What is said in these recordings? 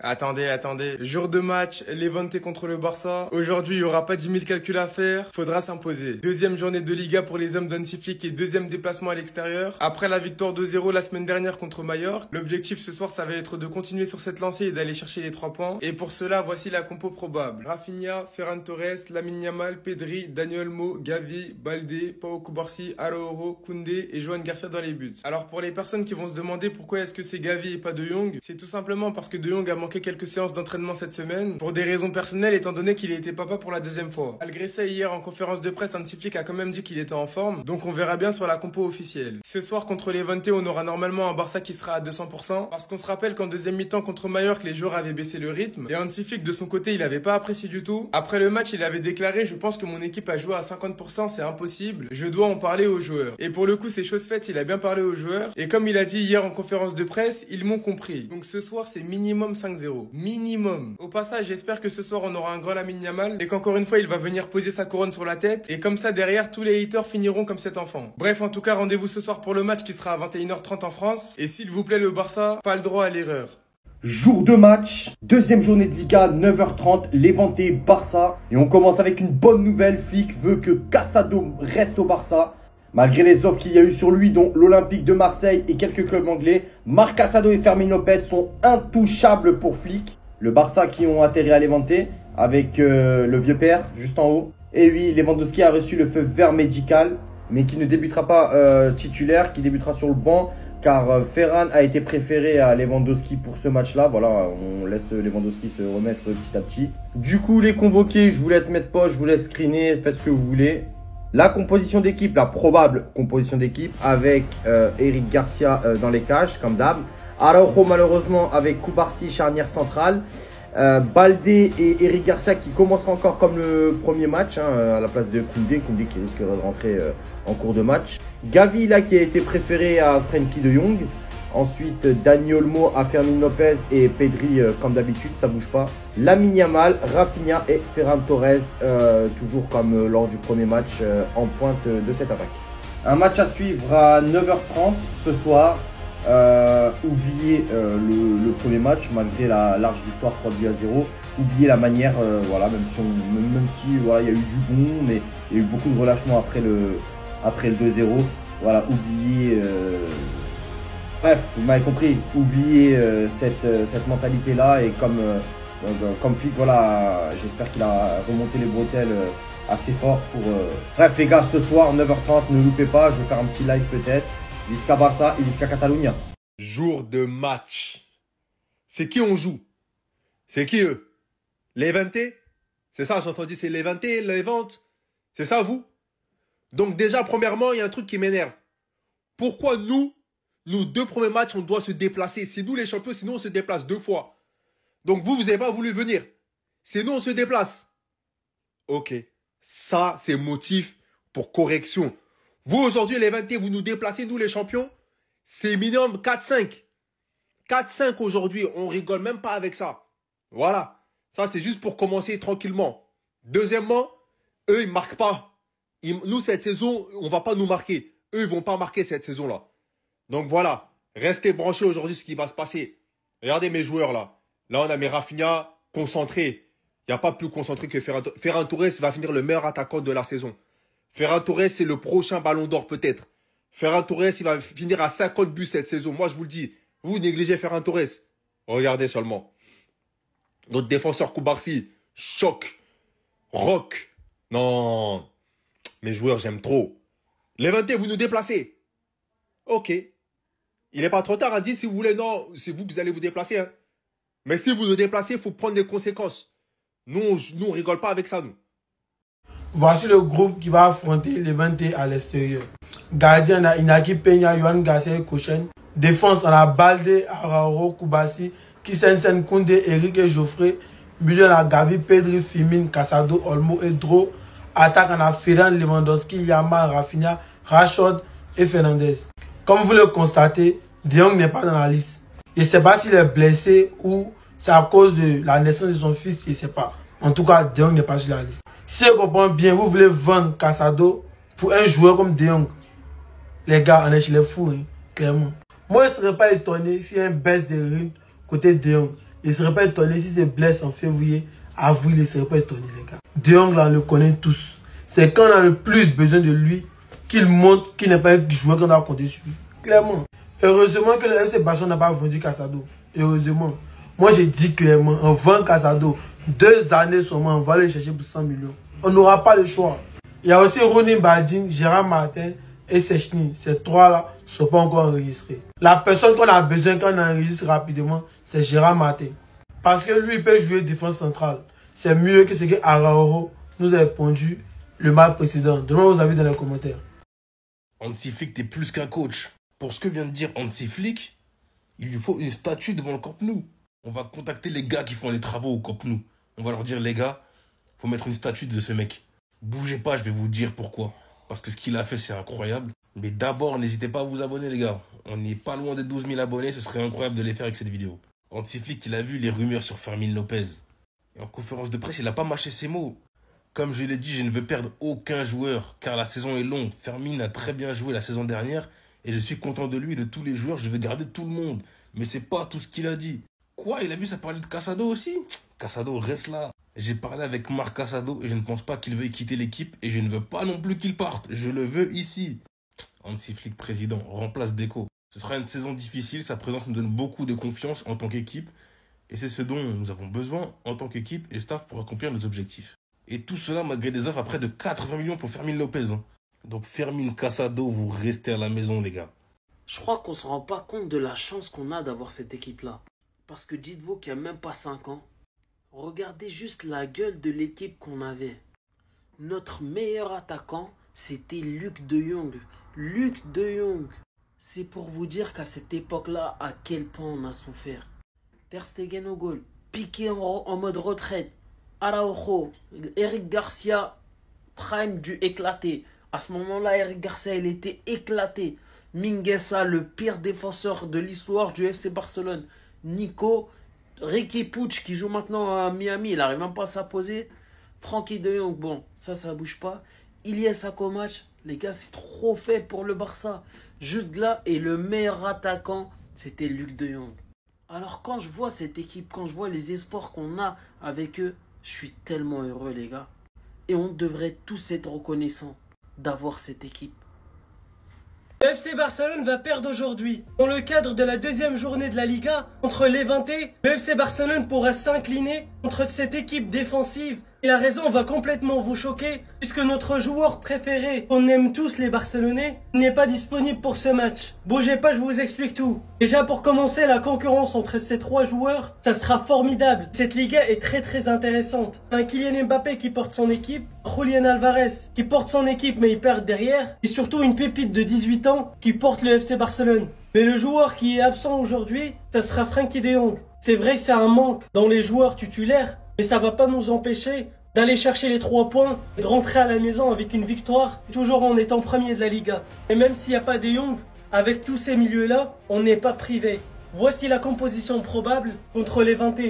Attendez. Jour de match, Levante contre le Barça. Aujourd'hui, il y aura pas 10 000 calculs à faire. Faudra s'imposer. Deuxième journée de Liga pour les hommes d'Hansi Flick et deuxième déplacement à l'extérieur. Après la victoire 2-0 la semaine dernière contre Mallorca, l'objectif ce soir, ça va être de continuer sur cette lancée et d'aller chercher les 3 points. Et pour cela, voici la compo probable. Rafinha, Ferran Torres, Lamine Yamal, Pedri, Dani Olmo, Gavi, Balde, Pau Cubarsí, Araujo, Koundé et Joan Garcia dans les buts. Alors pour les personnes qui vont se demander pourquoi est-ce que c'est Gavi et pas De Jong, c'est tout simplement parce que De Jong a manqué quelques séances d'entraînement cette semaine pour des raisons personnelles étant donné qu'il a été papa pour la deuxième fois. Malgré ça, hier en conférence de presse, Hansi Flick a quand même dit qu'il était en forme, donc on verra bien sur la compo officielle. Ce soir contre Levante, on aura normalement un Barça qui sera à 200% parce qu'on se rappelle qu'en deuxième mi-temps contre Mallorca, les joueurs avaient baissé le rythme et Hansi Flick de son côté, il avait pas apprécié du tout. Après le match, il avait déclaré: je pense que mon équipe a joué à 50%, c'est impossible, je dois en parler aux joueurs. Et pour le coup, c'est chose faite, il a bien parlé aux joueurs et comme il a dit hier en conférence de presse, ils m'ont compris. Donc ce soir, c'est minimum 5-0. Minimum. Au passage, j'espère que ce soir, on aura un grand Lamine Yamal et qu'encore une fois, il va venir poser sa couronne sur la tête et comme ça, derrière, tous les haters finiront comme cet enfant. Bref, en tout cas, rendez-vous ce soir pour le match qui sera à 21h30 en France et s'il vous plaît, le Barça, pas le droit à l'erreur. Jour de match, deuxième journée de Liga, 9h30, Levante, Barça. Et on commence avec une bonne nouvelle. Flick veut que Casado reste au Barça. Malgré les offres qu'il y a eu sur lui, dont l'Olympique de Marseille et quelques clubs anglais, Marc Casado et Fermin Lopez sont intouchables pour Flick. Le Barça qui ont atterri à Levante avec le vieux père juste en haut. Et oui, Lewandowski a reçu le feu vert médical, mais qui ne débutera pas titulaire, qui débutera sur le banc. Car Ferran a été préféré à Lewandowski pour ce match-là. Voilà, on laisse Lewandowski se remettre petit à petit. Du coup, les convoqués, je vous laisse mettre pause, je vous laisse screener, faites ce que vous voulez. La composition d'équipe, la probable composition d'équipe avec Eric Garcia dans les cages, comme d'hab. Araujo malheureusement avec Cubarsí, charnière centrale. Balde et Eric Garcia qui commenceront encore comme le premier match à la place de Koundé qui risquerait de rentrer en cours de match. Gavi là qui a été préféré à Frenkie de Jong. Ensuite Dani Olmo à Fermin Lopez et Pedri comme d'habitude, ça bouge pas. Lamine Yamal, Rafinha et Ferran Torres toujours comme lors du premier match en pointe de cette attaque. Un match à suivre à 9h30 ce soir. Oubliez le premier match malgré la large victoire 3-0. Oubliez la manière, voilà, même si voilà, il y a eu du bon, mais il y a eu beaucoup de relâchement après le 2-0. Voilà, oubliez. Bref, vous m'avez compris. Oubliez cette mentalité-là et comme Flick, voilà, j'espère qu'il a remonté les bretelles assez fort pour. Bref, les gars, ce soir 9h30, ne loupez pas. Je vais faire un petit live peut-être. Jusqu'à Barça et jusqu'à Catalunya. Jour de match. C'est qui on joue? C'est qui eux? Levante? C'est ça, j'ai entendu, c'est Levante, Levante. C'est ça, vous? Donc déjà, premièrement, il y a un truc qui m'énerve. Pourquoi nous, nos 2 premiers matchs, on doit se déplacer? C'est nous les champions, sinon on se déplace 2 fois. Donc vous n'avez pas voulu venir. C'est nous, on se déplace. Ok. Ça, c'est motif pour correction. Vous, aujourd'hui, Levante, vous nous déplacez, nous, les champions. C'est minimum 4-5. 4-5 aujourd'hui. On rigole même pas avec ça. Voilà. Ça, c'est juste pour commencer tranquillement. Deuxièmement, eux, ils ne marquent pas. Nous, cette saison, on ne va pas nous marquer. Eux, ils ne vont pas marquer cette saison-là. Donc, voilà. Restez branchés aujourd'hui ce qui va se passer. Regardez mes joueurs, là. Là, on a mes Rafinha concentrés. Il n'y a pas plus concentré que Ferran Torres va finir le meilleur attaquant de la saison. Ferran Torres, c'est le prochain ballon d'or peut-être. Ferran Torres, il va finir à 50 buts cette saison. Moi, je vous le dis. Vous négligez Ferran Torres. Regardez seulement. Notre défenseur Cubarsí, choc. Rock. Non. Mes joueurs, j'aime trop. Levante, vous nous déplacez. Ok. Il n'est pas trop tard à dire si vous voulez. Non, c'est vous qui allez vous déplacer. Hein. Mais si vous nous déplacez, il faut prendre des conséquences. Nous, on ne rigole pas avec ça, nous. Voici le groupe qui va affronter Levante à l'extérieur. Gardien, on a Inaki Peña, Joan Garcia et Cochen. Défense, on a Balde, Araujo, Cubarsí, Kisensen, Koundé, Eric et Geoffrey. Milieu, on a Gavi, Pedri, Firmin, Casado, Olmo et Dro. Attaque, on a Ferran, Lewandowski, Yamal, Rafinha, Rashford et Fernandez. Comme vous le constatez, De Jong n'est pas dans la liste. Je ne sais pas s'il est blessé ou c'est à cause de la naissance de son fils, je ne sais pas. En tout cas, De Jong n'est pas sur la liste. Si je comprends bien, vous voulez vendre Casado pour un joueur comme De Jong. Les gars, on est chez les fous, hein, clairement. Moi, je ne serais pas étonné s'il y a une baisse de rythme côté De Jong. Il serait pas étonné si se blesse en février. Avril, il ne serait pas étonné, les gars. De Jong, là, on le connaît tous. C'est quand on a le plus besoin de lui qu'il montre qu'il n'est pas un joueur qu'on a compté sur lui. Clairement. Heureusement que le FC Barcelone n'a pas vendu Casado. Heureusement. Moi, j'ai dit clairement, on vend Casado. 2 années seulement, on va aller chercher pour 100 millions. On n'aura pas le choix. Il y a aussi Ronny Badin, Gérard Martin et Sechny. Ces 3-là ne sont pas encore enregistrés. La personne qu'on a besoin quand on enregistre rapidement, c'est Gérard Martin. Parce que lui, il peut jouer défense centrale. C'est mieux que ce que Araujo nous a répondu le match précédent. Donnez-moi vos avis dans les commentaires. Hansi Flick, t'es plus qu'un coach. Pour ce que vient de dire Hansi Flick, il lui faut une statue devant le Camp Nou. On va contacter les gars qui font les travaux au Camp Nou. On va leur dire, les gars, faut mettre une statue de ce mec. Bougez pas, je vais vous dire pourquoi. Parce que ce qu'il a fait, c'est incroyable. Mais d'abord, n'hésitez pas à vous abonner, les gars. On n'est pas loin des 12 000 abonnés. Ce serait incroyable de les faire avec cette vidéo. Hansi Flick, il a vu les rumeurs sur Fermin Lopez. Et en conférence de presse, il n'a pas mâché ses mots. Comme je l'ai dit, je ne veux perdre aucun joueur, car la saison est longue. Fermin a très bien joué la saison dernière, et je suis content de lui et de tous les joueurs. Je veux garder tout le monde. Mais c'est pas tout ce qu'il a dit. Quoi, il a vu ça parler de Casado aussi? Casado, reste là. J'ai parlé avec Marc Casado et je ne pense pas qu'il veuille quitter l'équipe et je ne veux pas non plus qu'il parte. Je le veux ici. Hansi Flick, président, remplace Deco. Ce sera une saison difficile, sa présence nous donne beaucoup de confiance en tant qu'équipe et c'est ce dont nous avons besoin en tant qu'équipe et staff pour accomplir nos objectifs. Et tout cela malgré des offres à près de 80 millions pour Fermin Lopez. Donc Fermin, Casado, vous restez à la maison les gars. Je crois qu'on ne se rend pas compte de la chance qu'on a d'avoir cette équipe-là. Parce que dites-vous qu'il n'y a même pas 5 ans, regardez juste la gueule de l'équipe qu'on avait. Notre meilleur attaquant, c'était Luc de Jong. Luc de Jong. C'est pour vous dire qu'à cette époque-là, à quel point on a souffert. Ter Stegen au goal, Piqué en mode retraite, Araujo, Eric Garcia, prime du éclaté. À ce moment-là, Eric Garcia, il était éclaté. Mingueza, le pire défenseur de l'histoire du FC Barcelone. Nico, Ricky Puig qui joue maintenant à Miami, il n'arrive même pas à s'imposer. Frankie de Jong, bon, ça bouge pas. Ilyes Akomac, les gars, c'est trop fait pour le Barça. Juste là, et le meilleur attaquant, c'était Luc de Jong. Alors quand je vois cette équipe, quand je vois les espoirs qu'on a avec eux, je suis tellement heureux les gars. Et on devrait tous être reconnaissants d'avoir cette équipe. Le FC Barcelone va perdre aujourd'hui. Dans le cadre de la deuxième journée de la Liga, contre Levante, le FC Barcelone pourra s'incliner contre cette équipe défensive. Et la raison va complètement vous choquer, puisque notre joueur préféré, on aime tous les Barcelonais, n'est pas disponible pour ce match. Bougez pas, je vous explique tout. Déjà pour commencer, la concurrence entre ces 3 joueurs, ça sera formidable. Cette Liga est très intéressante. Un Kylian Mbappé qui porte son équipe, Julián Álvarez qui porte son équipe mais il perd derrière, et surtout une pépite de 18 ans qui porte le FC Barcelone. Mais le joueur qui est absent aujourd'hui, ça sera Frenkie de Jong. C'est vrai que c'est un manque dans les joueurs titulaires, mais ça va pas nous empêcher d'aller chercher les 3 points et de rentrer à la maison avec une victoire, toujours en étant premier de la Liga. Et même s'il n'y a pas de Jong, avec tous ces milieux-là, on n'est pas privé. Voici la composition probable contre Levante.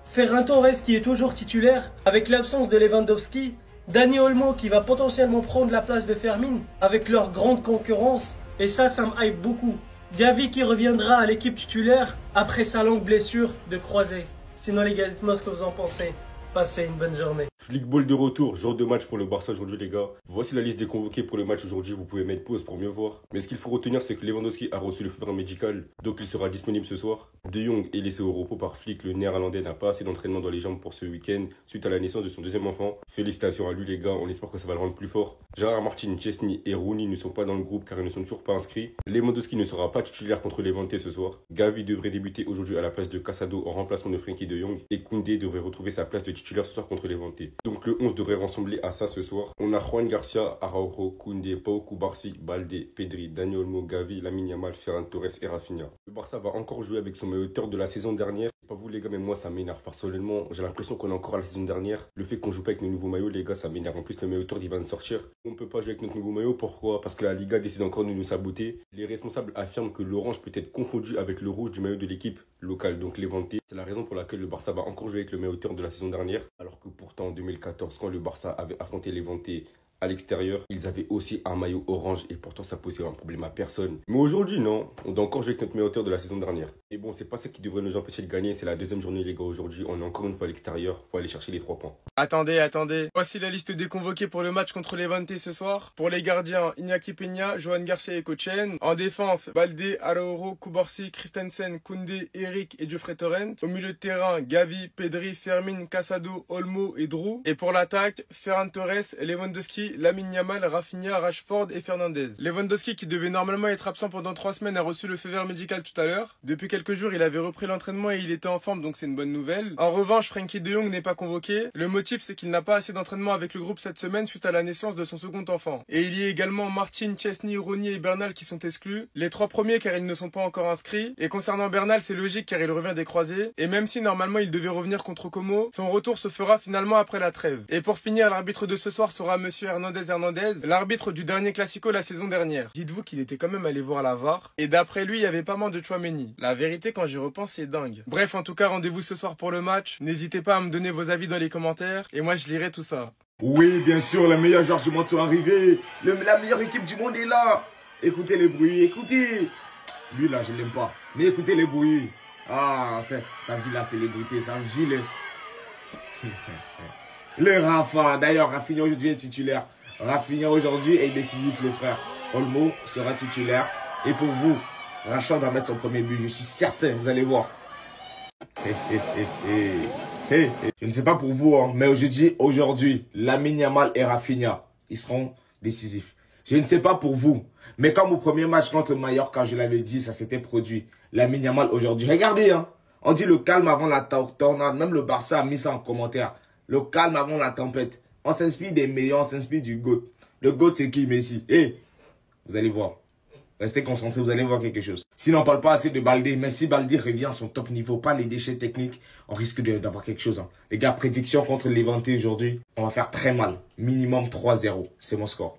Ferran Torres qui est toujours titulaire, avec l'absence de Lewandowski, Dani Olmo qui va potentiellement prendre la place de Fermin, avec leur grande concurrence, et ça me hype beaucoup. Gavi qui reviendra à l'équipe titulaire après sa longue blessure de croisé. Sinon les gars, dites-moi ce que vous en pensez. Passez une bonne journée. Flickball de retour, jour de match pour le Barça aujourd'hui les gars. Voici la liste des convoqués pour le match aujourd'hui, vous pouvez mettre pause pour mieux voir. Mais ce qu'il faut retenir c'est que Lewandowski a reçu le feu vert médical, donc il sera disponible ce soir. De Jong est laissé au repos par Flick, le néerlandais n'a pas assez d'entraînement dans les jambes pour ce week-end suite à la naissance de son deuxième enfant. Félicitations à lui les gars, on espère que ça va le rendre plus fort. Gérard Martin, Chesney et Rooney ne sont pas dans le groupe car ils ne sont toujours pas inscrits. Lewandowski ne sera pas titulaire contre Levante ce soir. Gavi devrait débuter aujourd'hui à la place de Casado en remplacement de Frenkie de Jong et Koundé devrait retrouver sa place de titulaire ce soir contre Levante. Donc le 11 devrait ressembler à ça ce soir. On a Juan Garcia, Araujo, Koundé, Pau Cubarsí, Balde, Pedri, Dani Olmo, Gavi, Lamine Yamal, Ferran Torres et Rafinha. Le Barça va encore jouer avec son meilleur buteur de la saison dernière. Pas vous les gars, mais moi ça m'énerve personnellement. J'ai l'impression qu'on est encore à la saison dernière. Le fait qu'on joue pas avec nos nouveaux maillots, les gars, ça m'énerve. En plus, le meilleur buteur il va nous sortir. On peut pas jouer avec notre nouveau maillot. Pourquoi? Parce que la Liga décide encore de nous saboter. Les responsables affirment que l'orange peut être confondu avec le rouge du maillot de l'équipe locale, donc Levante. C'est la raison pour laquelle le Barça va encore jouer avec le meilleur buteur de la saison dernière. Alors que pourtant en 2014, quand le Barça avait affronté Levante À l'extérieur, ils avaient aussi un maillot orange et pourtant ça posait un problème à personne. Mais aujourd'hui, non. On doit encore jouer avec notre meilleur hauteur de la saison dernière. Et bon, c'est pas ça qui devrait nous empêcher de gagner. C'est la deuxième journée, les gars. Aujourd'hui, on est encore une fois à l'extérieur. Faut aller chercher les 3 points. Attendez. Voici la liste des convoqués pour le match contre Levante ce soir. Pour les gardiens, Iñaki Peña, Johan Garcia et Kochen. En défense, Balde, Araújo, Kubarsi, Christensen, Koundé, Eric et Geoffrey Torrent. Au milieu de terrain, Gavi, Pedri, Fermin, Casado, Olmo et Drew. Et pour l'attaque, Ferran Torres, Lewandowski, Lamine Yamal, Rafinha, Rashford et Fernandez. Lewandowski, qui devait normalement être absent pendant 3 semaines, a reçu le feu vert médical tout à l'heure. Depuis quelques jours, il avait repris l'entraînement et il était en forme, donc c'est une bonne nouvelle. En revanche, Frenkie de Jong n'est pas convoqué. Le motif, c'est qu'il n'a pas assez d'entraînement avec le groupe cette semaine suite à la naissance de son second enfant. Et il y a également Martin, Chesney, Ronier et Bernal qui sont exclus. Les 3 premiers car ils ne sont pas encore inscrits. Et concernant Bernal, c'est logique car il revient des croisés. Et même si normalement il devait revenir contre Como, son retour se fera finalement après la trêve. Et pour finir, l'arbitre de ce soir sera monsieur Hernandez, l'arbitre du dernier Classico la saison dernière. Dites-vous qu'il était quand même allé voir la VAR. Et d'après lui, il y avait pas mal de Tchouaméni. La vérité, quand j'y repense, c'est dingue. Bref, en tout cas, rendez-vous ce soir pour le match. N'hésitez pas à me donner vos avis dans les commentaires. Et moi, je lirai tout ça. Oui, bien sûr, les meilleurs joueurs du monde sont arrivés. La meilleure équipe du monde est là. Écoutez les bruits, écoutez. Lui là, je l'aime pas. Mais écoutez les bruits. Ah, ça vit la célébrité, ça vit le... Le Rafa. D'ailleurs, Rafinha aujourd'hui est titulaire. Rafinha aujourd'hui est décisif, les frères. Olmo sera titulaire. Et pour vous, Rashford va mettre son premier but. Je suis certain, vous allez voir. Je ne sais pas pour vous, hein, mais aujourd'hui, Lamine Yamal et Rafinha, ils seront décisifs. Je ne sais pas pour vous, mais comme au premier match contre Mallorca, je l'avais dit, ça s'était produit. Lamine Yamal aujourd'hui, regardez, hein, on dit le calme avant la tornade. Même le Barça a mis ça en commentaire. Le calme avant la tempête. On s'inspire des meilleurs, on s'inspire du GOAT. Le GOAT, c'est qui, Messi? Vous allez voir. Restez concentrés, vous allez voir quelque chose. Sinon, on ne parle pas assez de Balde. Mais si Balde revient à son top niveau, pas les déchets techniques, on risque d'avoir quelque chose. Hein. Les gars, prédiction contre Levante aujourd'hui, on va faire très mal. Minimum 3-0. C'est mon score.